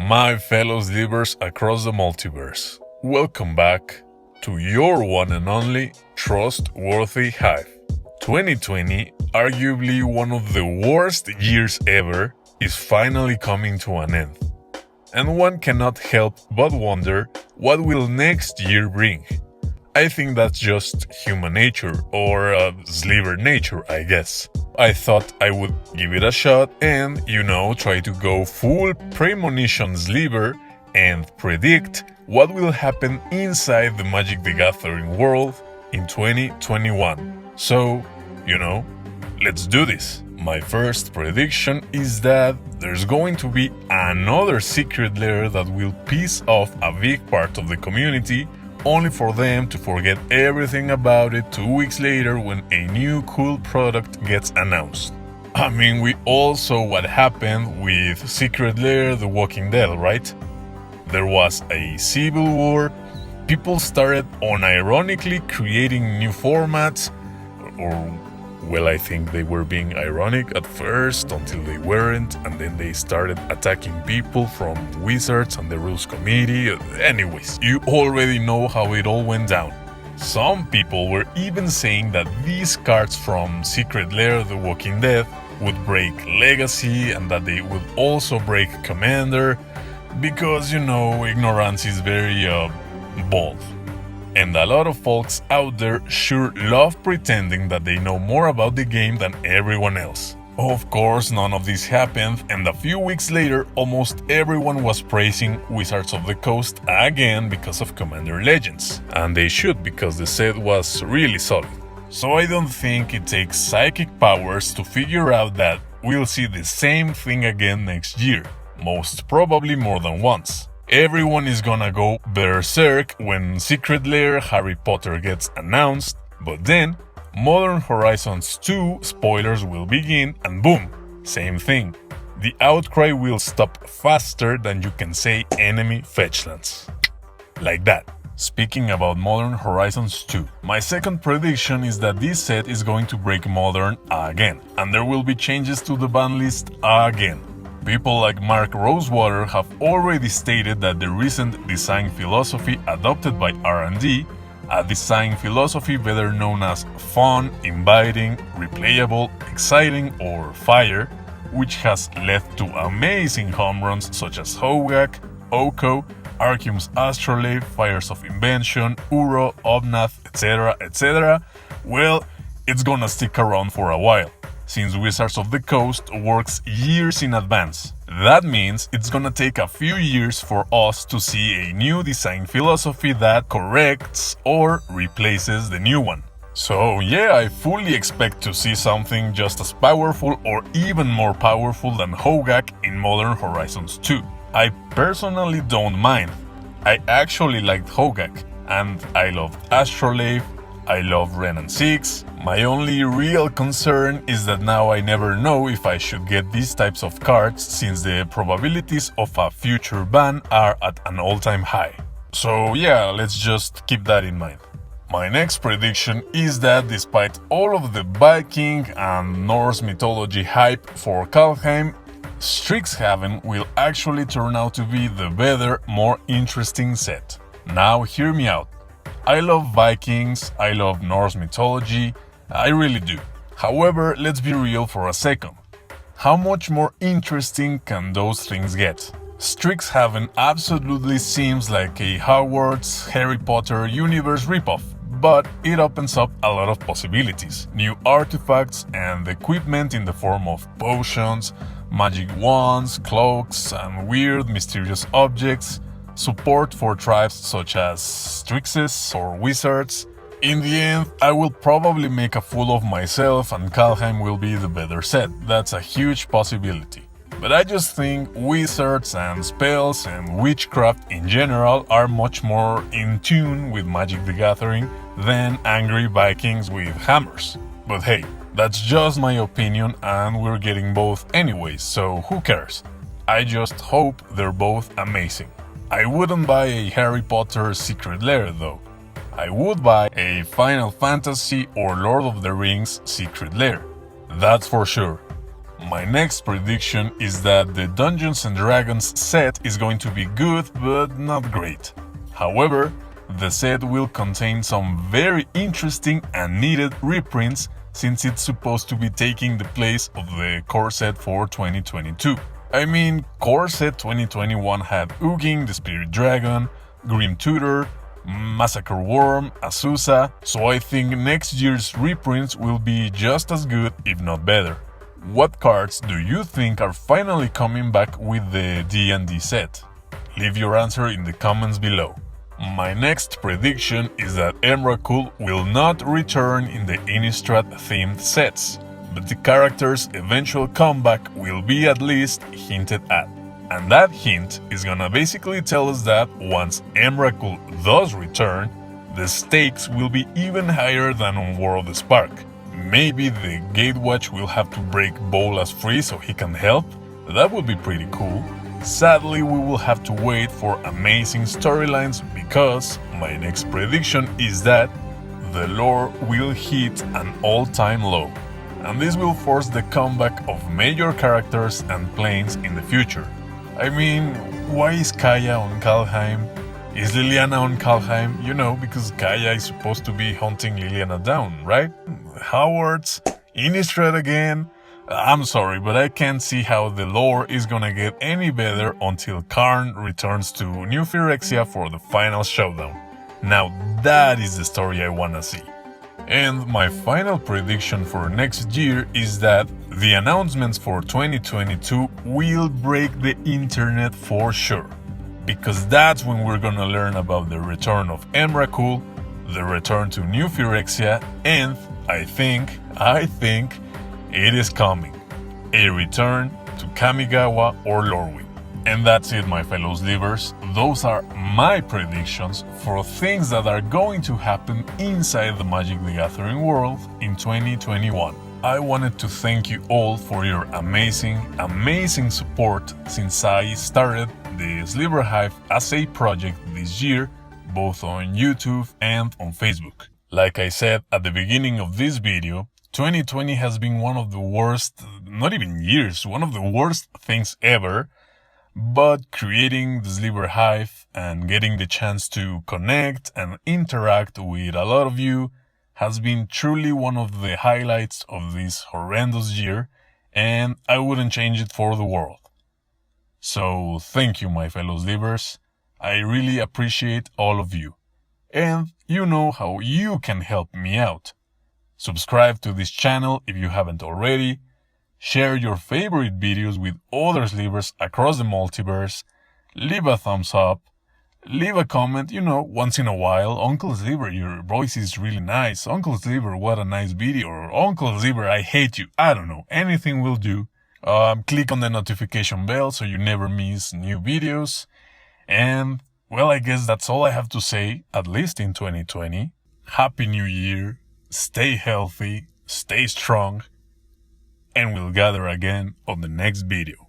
My fellow Slivers across the multiverse, welcome back to your one and only trustworthy Hive. 2020, arguably one of the worst years ever, is finally coming to an end. And one cannot help but wonder what will next year bring. I think that's just human nature, or Sliver nature, I guess. I thought I would give it a shot and, try to go full premonition Sliver and predict what will happen inside the Magic the Gathering world in 2021. So, let's do this. My first prediction is that there's going to be another secret lair that will piss off a big part of the community, only for them to forget everything about it 2 weeks later when a new cool product gets announced. I mean, we all saw what happened with Secret Lair The Walking Dead, right? There was a civil war, people started unironically creating new formats, I think they were being ironic at first until they weren't, and then they started attacking people from Wizards and the Rules Committee. Anyways, you already know how it all went down. Some people were even saying that these cards from Secret Lair The Walking Dead would break Legacy and that they would also break Commander, because ignorance is very bold. And a lot of folks out there sure love pretending that they know more about the game than everyone else. Of course, none of this happened, and a few weeks later, almost everyone was praising Wizards of the Coast again because of Commander Legends. And they should, because the set was really solid. So I don't think it takes psychic powers to figure out that we'll see the same thing again next year. Most probably more than once. Everyone is gonna go berserk when Secret Lair Harry Potter gets announced, but then Modern Horizons 2 spoilers will begin and boom, same thing. The outcry will stop faster than you can say enemy fetchlands. Like that. Speaking about Modern Horizons 2, my second prediction is that this set is going to break Modern again, and there will be changes to the ban list again. People like Mark Rosewater have already stated that the recent design philosophy adopted by R&D, a design philosophy better known as fun, inviting, replayable, exciting, or fire, which has led to amazing home runs such as Hogak, Oko, Arceum's Astrolabe, Fires of Invention, Uro, Obnath, etc., well, it's gonna stick around for a while, since Wizards of the Coast works years in advance. That means it's gonna take a few years for us to see a new design philosophy that corrects or replaces the new one. So yeah, I fully expect to see something just as powerful or even more powerful than Hogak in Modern Horizons 2. I personally don't mind. I actually liked Hogak, and I loved Astrolabe, I love Renan 6. My only real concern is that now I never know if I should get these types of cards, since the probabilities of a future ban are at an all-time high. So yeah, let's just keep that in mind. My next prediction is that despite all of the Viking and Norse mythology hype for Kaldheim, Strix Heaven will actually turn out to be the better, more interesting set. Now hear me out. I love Vikings, I love Norse mythology, I really do. However, let's be real for a second. How much more interesting can those things get? Strix Heaven absolutely seems like a Hogwarts Harry Potter universe ripoff, but it opens up a lot of possibilities. New artifacts and equipment in the form of potions, magic wands, cloaks, and weird mysterious objects. Support for tribes such as Strixes or Wizards. In the end, I will probably make a fool of myself and Kaldheim will be the better set. That's a huge possibility. But I just think Wizards and spells and witchcraft in general are much more in tune with Magic the Gathering than angry Vikings with hammers. But hey, that's just my opinion and we're getting both anyways, so who cares? I just hope they're both amazing. I wouldn't buy a Harry Potter Secret Lair though. I would buy a Final Fantasy or Lord of the Rings Secret Lair. That's for sure. My next prediction is that the Dungeons & Dragons set is going to be good, but not great. However, the set will contain some very interesting and needed reprints since it's supposed to be taking the place of the core set for 2022. I mean, core set 2021 had Ugin, the Spirit Dragon, Grim Tutor, Massacre Worm, Azusa, so I think next year's reprints will be just as good, if not better. What cards do you think are finally coming back with the D&D set? Leave your answer in the comments below. My next prediction is that Emrakul will not return in the Innistrad themed sets, but the character's eventual comeback will be at least hinted at. And that hint is gonna basically tell us that once Emrakul does return, the stakes will be even higher than on War of the Spark. Maybe the Gatewatch will have to break Bolas free so he can help? That would be pretty cool. Sadly, we will have to wait for amazing storylines because my next prediction is that the lore will hit an all-time low, and this will force the comeback of major characters and planes in the future. I mean, why is Kaya on Kaldheim? Is Liliana on Kaldheim? You know, because Kaya is supposed to be hunting Liliana down, right? Howards? Innistrad again? I'm sorry, but I can't see how the lore is gonna get any better until Karn returns to New Phyrexia for the final showdown. Now that is the story I wanna see. And my final prediction for next year is that the announcements for 2022 will break the internet for sure. Because that's when we're gonna learn about the return of Emrakul, the return to New Phyrexia, and I think it is coming. A return to Kamigawa or Lorwyn. And that's it, my fellow Slivers. Those are my predictions for things that are going to happen inside the Magic the Gathering world in 2021. I wanted to thank you all for your amazing support since I started the Sliver Hive as a project this year, both on YouTube and on Facebook. Like I said at the beginning of this video, 2020 has been one of the worst, not even years, one of the worst things ever, but creating the Sliver Hive and getting the chance to connect and interact with a lot of you has been truly one of the highlights of this horrendous year, and I wouldn't change it for the world. So thank you, my fellow Slivers. I really appreciate all of you. And you know how you can help me out. Subscribe to this channel if you haven't already. Share your favorite videos with other Slivers across the multiverse. Leave a thumbs up. Leave a comment, once in a while. Uncle Sliver, your voice is really nice. Uncle Sliver, what a nice video. Or Uncle Sliver, I hate you. I don't know. Anything will do. Click on the notification bell so you never miss new videos. And, well, I guess that's all I have to say, at least in 2020. Happy New Year. Stay healthy. Stay strong. And we'll gather again on the next video.